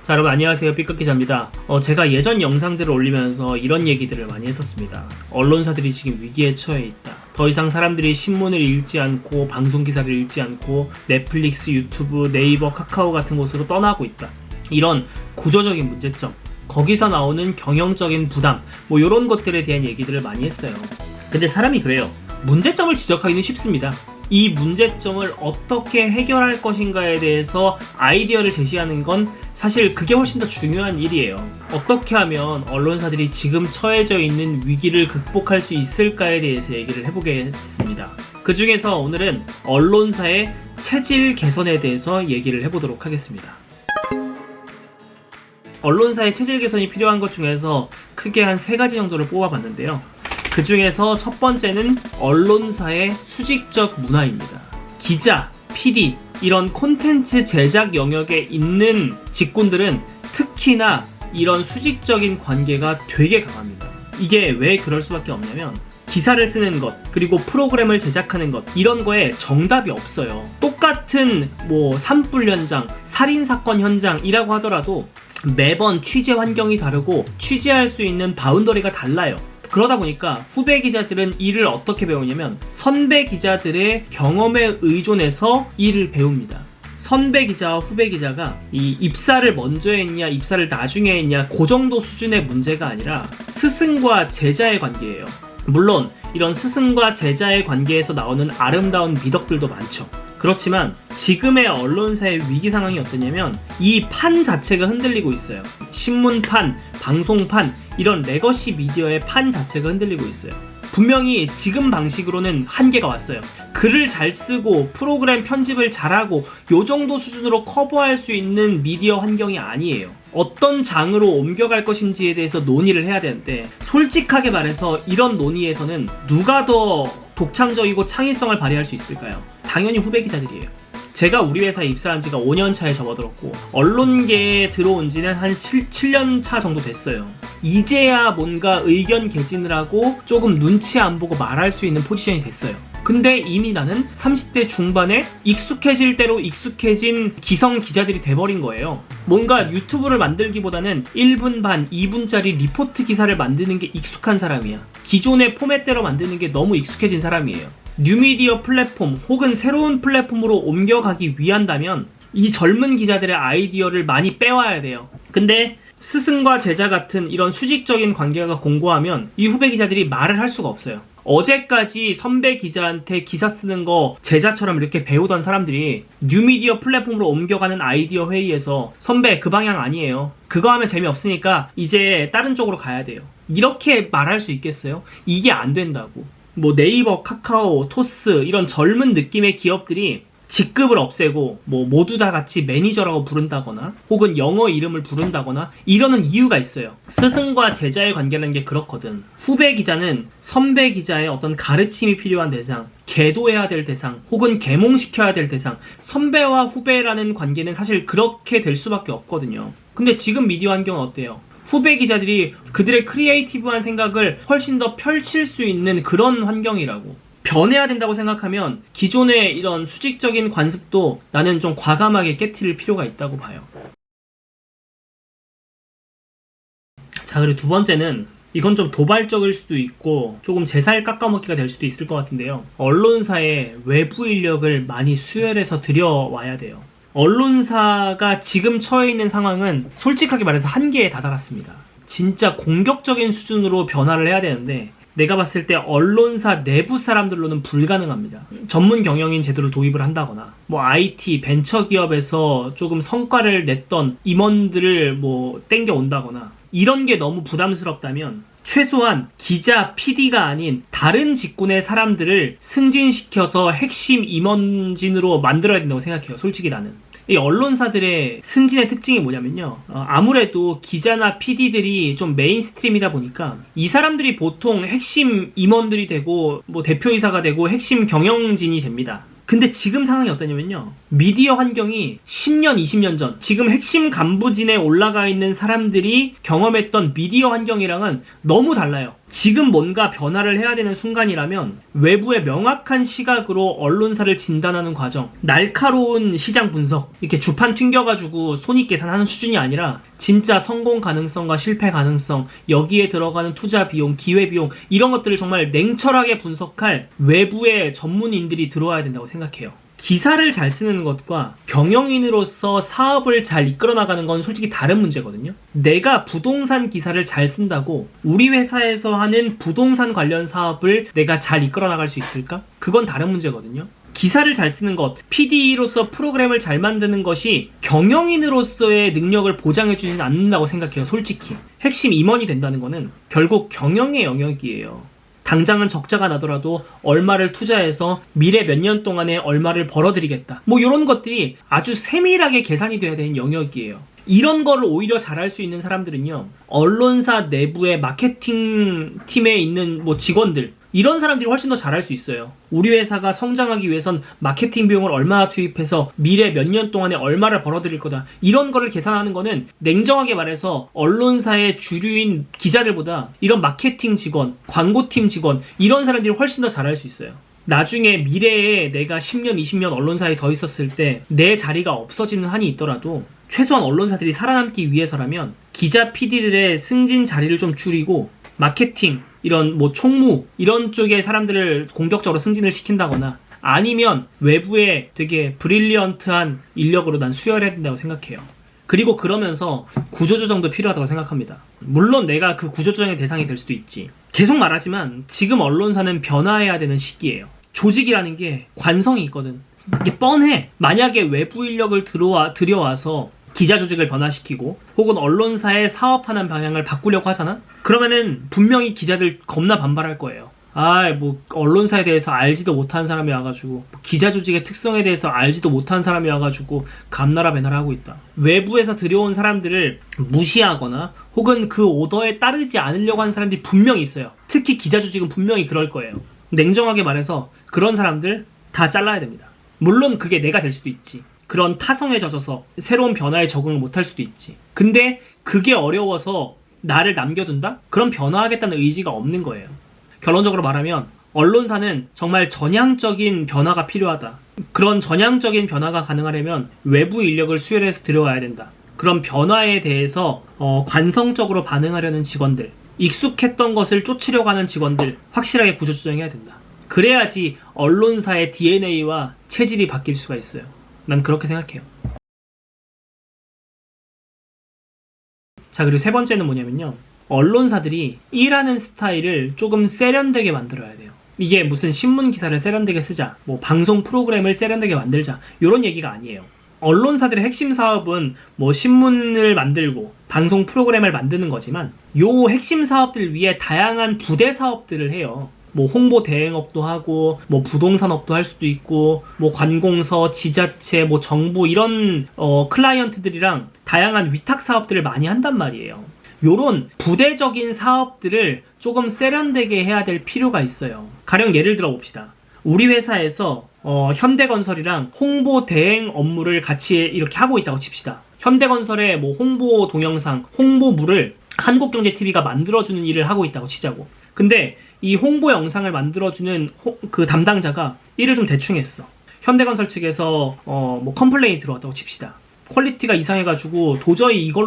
자, 여러분 안녕하세요. 삐끗 기자입니다. 제가 예전 영상들을 올리면서 이런 얘기들을 많이 했었습니다. 언론사들이 지금 위기에 처해 있다. 더 이상 사람들이 신문을 읽지 않고 방송 기사를 읽지 않고 넷플릭스, 유튜브, 네이버, 카카오 같은 곳으로 떠나고 있다. 이런 구조적인 문제점, 거기서 나오는 경영적인 부담, 이런 것들에 대한 얘기들을 많이 했어요. 근데 사람이 그래요. 문제점을 지적하기는 쉽습니다. 이 문제점을 어떻게 해결할 것인가에 대해서 아이디어를 제시하는 건 사실 그게 훨씬 더 중요한 일이에요. 어떻게 하면 언론사들이 지금 처해져 있는 위기를 극복할 수 있을까에 대해서 얘기를 해보겠습니다. 그 중에서 오늘은 언론사의 체질 개선에 대해서 얘기를 해보도록 하겠습니다. 언론사의 체질 개선이 필요한 것 중에서 크게 한 3가지 정도를 뽑아봤는데요. 그 중에서 첫 번째는 언론사의 수직적 문화입니다. 기자, PD, 이런 콘텐츠 제작 영역에 있는 직군들은 특히나 이런 수직적인 관계가 되게 강합니다. 이게 왜 그럴 수밖에 없냐면 기사를 쓰는 것, 그리고 프로그램을 제작하는 것, 이런 거에 정답이 없어요. 똑같은 산불 현장, 살인사건 현장이라고 하더라도 매번 취재 환경이 다르고 취재할 수 있는 바운더리가 달라요. 그러다 보니까 후배 기자들은 일을 어떻게 배우냐면 선배 기자들의 경험에 의존해서 일을 배웁니다. 선배 기자와 후배 기자가 이 입사를 먼저 했냐 입사를 나중에 했냐 그 정도 수준의 문제가 아니라 스승과 제자의 관계예요. 물론 이런 스승과 제자의 관계에서 나오는 아름다운 미덕들도 많죠. 그렇지만 지금의 언론사의 위기 상황이 어떠냐면 이 판 자체가 흔들리고 있어요. 신문판, 방송판, 이런 레거시 미디어의 판 자체가 흔들리고 있어요. 분명히 지금 방식으로는 한계가 왔어요. 글을 잘 쓰고 프로그램 편집을 잘하고 요 정도 수준으로 커버할 수 있는 미디어 환경이 아니에요. 어떤 장으로 옮겨갈 것인지에 대해서 논의를 해야 되는데 솔직하게 말해서 이런 논의에서는 누가 더 독창적이고 창의성을 발휘할 수 있을까요? 당연히 후배 기자들이에요. 제가 우리 회사에 입사한 지가 5년 차에 접어들었고 언론계에 들어온 지는 한 7년 차 정도 됐어요. 이제야 뭔가 의견 개진을 하고 조금 눈치 안 보고 말할 수 있는 포지션이 됐어요. 근데 이미 나는 30대 중반에 익숙해질 대로 익숙해진 기성 기자들이 돼버린 거예요. 뭔가 유튜브를 만들기보다는 1분 반, 2분짜리 리포트 기사를 만드는 게 익숙한 사람이야. 기존의 포맷대로 만드는 게 너무 익숙해진 사람이에요. 뉴미디어 플랫폼 혹은 새로운 플랫폼으로 옮겨가기 위한다면 이 젊은 기자들의 아이디어를 많이 빼와야 돼요. 근데 스승과 제자 같은 이런 수직적인 관계가 공고하면 이 후배 기자들이 말을 할 수가 없어요. 어제까지 선배 기자한테 기사 쓰는 거 제자처럼 이렇게 배우던 사람들이 뉴미디어 플랫폼으로 옮겨가는 아이디어 회의에서 선배 그 방향 아니에요. 그거 하면 재미없으니까 이제 다른 쪽으로 가야 돼요. 이렇게 말할 수 있겠어요? 이게 안 된다고. 네이버, 카카오, 토스 이런 젊은 느낌의 기업들이 직급을 없애고 모두 다 같이 매니저라고 부른다거나 혹은 영어 이름을 부른다거나 이러는 이유가 있어요. 스승과 제자의 관계라는 게 그렇거든. 후배 기자는 선배 기자의 어떤 가르침이 필요한 대상, 계도해야 될 대상 혹은 계몽시켜야 될 대상, 선배와 후배라는 관계는 사실 그렇게 될 수밖에 없거든요. 근데 지금 미디어 환경은 어때요? 후배 기자들이 그들의 크리에이티브한 생각을 훨씬 더 펼칠 수 있는 그런 환경이라고. 변해야 된다고 생각하면 기존의 이런 수직적인 관습도 나는 좀 과감하게 깨트릴 필요가 있다고 봐요. 자, 그리고 두 번째는 이건 좀 도발적일 수도 있고 조금 제 살 깎아먹기가 될 수도 있을 것 같은데요. 언론사에 외부 인력을 많이 수혈해서 들여와야 돼요. 언론사가 지금 처해 있는 상황은 솔직하게 말해서 한계에 다다랐습니다. 진짜 공격적인 수준으로 변화를 해야 되는데 내가 봤을 때 언론사 내부 사람들로는 불가능합니다. 전문 경영인 제도를 도입을 한다거나 IT, 벤처기업에서 조금 성과를 냈던 임원들을 땡겨온다거나 이런 게 너무 부담스럽다면 최소한 기자, PD가 아닌 다른 직군의 사람들을 승진시켜서 핵심 임원진으로 만들어야 된다고 생각해요. 솔직히 나는. 이 언론사들의 승진의 특징이 뭐냐면요. 아무래도 기자나 PD들이 좀 메인스트림이다 보니까 이 사람들이 보통 핵심 임원들이 되고 대표이사가 되고 핵심 경영진이 됩니다. 근데 지금 상황이 어떠냐면요. 미디어 환경이 10년, 20년 전 지금 핵심 간부진에 올라가 있는 사람들이 경험했던 미디어 환경이랑은 너무 달라요. 지금 뭔가 변화를 해야 되는 순간이라면 외부의 명확한 시각으로 언론사를 진단하는 과정, 날카로운 시장 분석, 이렇게 주판 튕겨가지고 손익 계산하는 수준이 아니라 진짜 성공 가능성과 실패 가능성, 여기에 들어가는 투자 비용, 기회 비용, 이런 것들을 정말 냉철하게 분석할 외부의 전문인들이 들어와야 된다고 생각해요. 기사를 잘 쓰는 것과 경영인으로서 사업을 잘 이끌어 나가는 건 솔직히 다른 문제거든요. 내가 부동산 기사를 잘 쓴다고 우리 회사에서 하는 부동산 관련 사업을 내가 잘 이끌어 나갈 수 있을까? 그건 다른 문제거든요. 기사를 잘 쓰는 것, PD로서 프로그램을 잘 만드는 것이 경영인으로서의 능력을 보장해주지는 않는다고 생각해요, 솔직히. 핵심 임원이 된다는 거는 결국 경영의 영역이에요. 당장은 적자가 나더라도 얼마를 투자해서 미래 몇 년 동안에 얼마를 벌어들이겠다. 뭐 이런 것들이 아주 세밀하게 계산이 돼야 되는 영역이에요. 이런 거를 오히려 잘할 수 있는 사람들은요, 언론사 내부의 마케팅 팀에 있는 뭐 직원들, 이런 사람들이 훨씬 더 잘할 수 있어요. 우리 회사가 성장하기 위해선 마케팅 비용을 얼마나 투입해서 미래 몇 년 동안에 얼마를 벌어들일 거다. 이런 거를 계산하는 거는 냉정하게 말해서 언론사의 주류인 기자들보다 이런 마케팅 직원, 광고팀 직원, 이런 사람들이 훨씬 더 잘할 수 있어요. 나중에 미래에 내가 10년, 20년 언론사에 더 있었을 때 내 자리가 없어지는 한이 있더라도 최소한 언론사들이 살아남기 위해서라면 기자, PD들의 승진 자리를 좀 줄이고 마케팅, 이런 뭐 총무 이런 쪽의 사람들을 공격적으로 승진을 시킨다거나 아니면 외부에 되게 브릴리언트한 인력으로 난 수혈해야 된다고 생각해요. 그리고 그러면서 구조조정도 필요하다고 생각합니다. 물론 내가 그 구조조정의 대상이 될 수도 있지. 계속 말하지만 지금 언론사는 변화해야 되는 시기예요. 조직이라는 게 관성이 있거든. 이게 뻔해. 만약에 외부 인력을 들여와서 기자 조직을 변화시키고 혹은 언론사의 사업하는 방향을 바꾸려고 하잖아? 그러면은 분명히 기자들 겁나 반발할 거예요. 뭐 언론사에 대해서 알지도 못한 사람이 와가지고 기자 조직의 특성에 대해서 알지도 못한 사람이 와가지고 감나라 배나라 하고 있다. 외부에서 들여온 사람들을 무시하거나 혹은 그 오더에 따르지 않으려고 하는 사람들이 분명히 있어요. 특히 기자 조직은 분명히 그럴 거예요. 냉정하게 말해서 그런 사람들 다 잘라야 됩니다. 물론 그게 내가 될 수도 있지. 그런 타성에 젖어서 새로운 변화에 적응을 못할 수도 있지. 근데 그게 어려워서 나를 남겨둔다? 그럼 변화하겠다는 의지가 없는 거예요. 결론적으로 말하면 언론사는 정말 전향적인 변화가 필요하다. 그런 전향적인 변화가 가능하려면 외부 인력을 수혈해서 들여와야 된다. 그런 변화에 대해서 관성적으로 반응하려는 직원들, 익숙했던 것을 쫓으려고 하는 직원들 확실하게 구조조정해야 된다. 그래야지 언론사의 DNA와 체질이 바뀔 수가 있어요. 난 그렇게 생각해요. 자, 그리고 세 번째는 뭐냐면요, 언론사들이 일하는 스타일을 조금 세련되게 만들어야 돼요. 이게 무슨 신문 기사를 세련되게 쓰자, 뭐 방송 프로그램을 세련되게 만들자, 이런 얘기가 아니에요. 언론사들의 핵심 사업은 뭐 신문을 만들고 방송 프로그램을 만드는 거지만 요 핵심 사업들 위에 다양한 부대 사업들을 해요. 뭐 홍보 대행업도 하고 뭐 부동산업도 할 수도 있고 뭐 관공서, 지자체, 뭐 정부 이런 클라이언트들이랑 다양한 위탁 사업들을 많이 한단 말이에요. 요런 부대적인 사업들을 조금 세련되게 해야 될 필요가 있어요. 가령 예를 들어 봅시다. 우리 회사에서 현대건설이랑 홍보 대행 업무를 같이 이렇게 하고 있다고 칩시다. 현대건설의 뭐 홍보 동영상, 홍보물을 한국경제TV가 만들어주는 일을 하고 있다고 치자고. 근데 이 홍보 영상을 만들어주는 그 담당자가 일을 좀 대충 했어. 현대건설 측에서 뭐 컴플레인이 들어왔다고 칩시다. 퀄리티가 이상해가지고 도저히 이거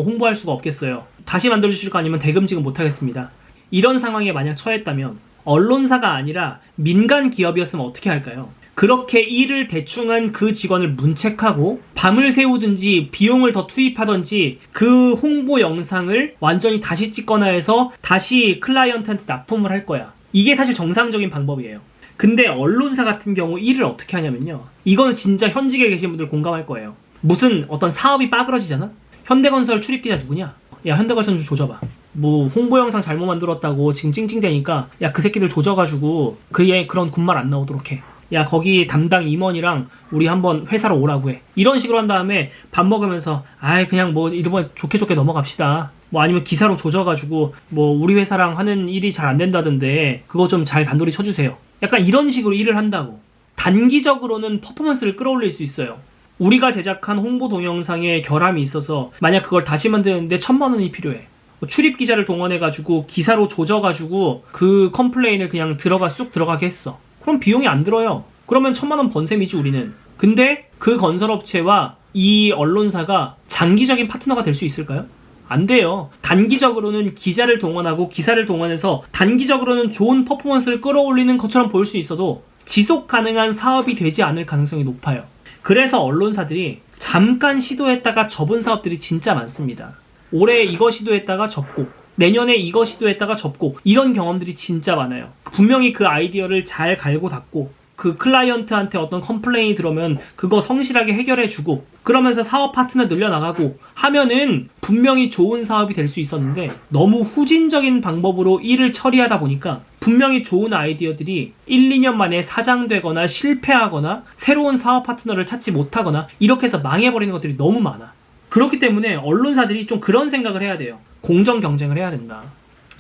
홍보할 수가 없겠어요. 다시 만들어주실 거 아니면 대금 지급 못하겠습니다. 이런 상황에 만약 처했다면 언론사가 아니라 민간 기업이었으면 어떻게 할까요? 그렇게 일을 대충한 그 직원을 문책하고 밤을 새우든지 비용을 더 투입하든지 그 홍보 영상을 완전히 다시 찍거나 해서 다시 클라이언트한테 납품을 할 거야. 이게 사실 정상적인 방법이에요. 근데 언론사 같은 경우 일을 어떻게 하냐면요, 이거는 진짜 현직에 계신 분들 공감할 거예요. 무슨 어떤 사업이 빠그러지잖아? 현대건설 출입기자 누구냐? 야, 현대건설 좀 조져봐. 뭐 홍보 영상 잘못 만들었다고 지금 찡찡대니까 야, 그 새끼들 조져가지고 그의 그런 군말 안 나오도록 해. 야, 거기 담당 임원이랑 우리 한번 회사로 오라고 해. 이런 식으로 한 다음에 밥 먹으면서 그냥 뭐 이번에 좋게 넘어갑시다. 뭐 아니면 기사로 조져가지고 뭐 우리 회사랑 하는 일이 잘 안 된다던데 그거 좀 잘 단도리 쳐주세요. 약간 이런 식으로 일을 한다고. 단기적으로는 퍼포먼스를 끌어올릴 수 있어요. 우리가 제작한 홍보 동영상에 결함이 있어서 만약 그걸 다시 만드는데 1,000만 원이 필요해. 출입 기자를 동원해가지고 기사로 조져가지고 그 컴플레인을 그냥 쑥 들어가게 했어. 그럼 비용이 안 들어요. 그러면 1,000만 원 번 셈이지 우리는. 근데 그 건설업체와 이 언론사가 장기적인 파트너가 될 수 있을까요? 안 돼요. 단기적으로는 기자를 동원하고 기사를 동원해서 단기적으로는 좋은 퍼포먼스를 끌어올리는 것처럼 보일 수 있어도 지속 가능한 사업이 되지 않을 가능성이 높아요. 그래서 언론사들이 잠깐 시도했다가 접은 사업들이 진짜 많습니다. 올해 이거 시도했다가 접고 내년에 이거 시도했다가 접고 이런 경험들이 진짜 많아요. 분명히 그 아이디어를 잘 갈고 닦고 그 클라이언트한테 어떤 컴플레인이 들어오면 그거 성실하게 해결해주고 그러면서 사업 파트너 늘려나가고 하면은 분명히 좋은 사업이 될 수 있었는데 너무 후진적인 방법으로 일을 처리하다 보니까 분명히 좋은 아이디어들이 1, 2년 만에 사장되거나 실패하거나 새로운 사업 파트너를 찾지 못하거나 이렇게 해서 망해버리는 것들이 너무 많아. 그렇기 때문에 언론사들이 좀 그런 생각을 해야 돼요. 공정 경쟁을 해야 된다.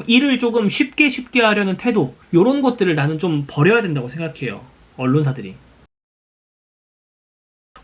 일을 조금 쉽게 하려는 태도 이런 것들을 나는 좀 버려야 된다고 생각해요. 언론사들이.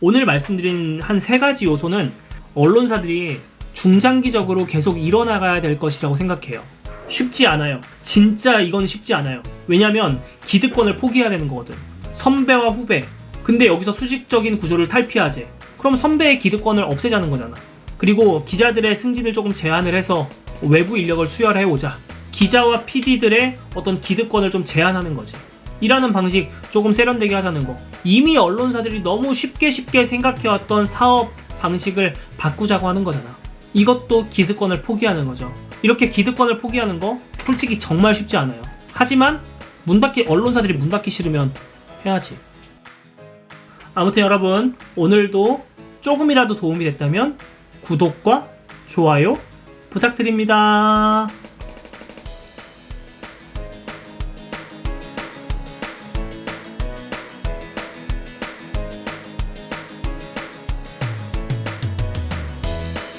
오늘 말씀드린 한 3가지 요소는 언론사들이 중장기적으로 계속 이뤄나가야 될 것이라고 생각해요. 쉽지 않아요. 진짜 이건 쉽지 않아요. 왜냐면 기득권을 포기해야 되는 거거든. 선배와 후배. 근데 여기서 수직적인 구조를 탈피하재. 그럼 선배의 기득권을 없애자는 거잖아. 그리고 기자들의 승진을 조금 제한을 해서 외부 인력을 수혈해오자. 기자와 PD들의 어떤 기득권을 좀 제한하는 거지. 이라는 방식 조금 세련되게 하자는 거. 이미 언론사들이 너무 쉽게 생각해왔던 사업 방식을 바꾸자고 하는 거잖아. 이것도 기득권을 포기하는 거죠. 이렇게 기득권을 포기하는 거 솔직히 정말 쉽지 않아요. 하지만 언론사들이 문 닫기 싫으면 해야지. 아무튼 여러분 오늘도 조금이라도 도움이 됐다면 구독과 좋아요 부탁드립니다.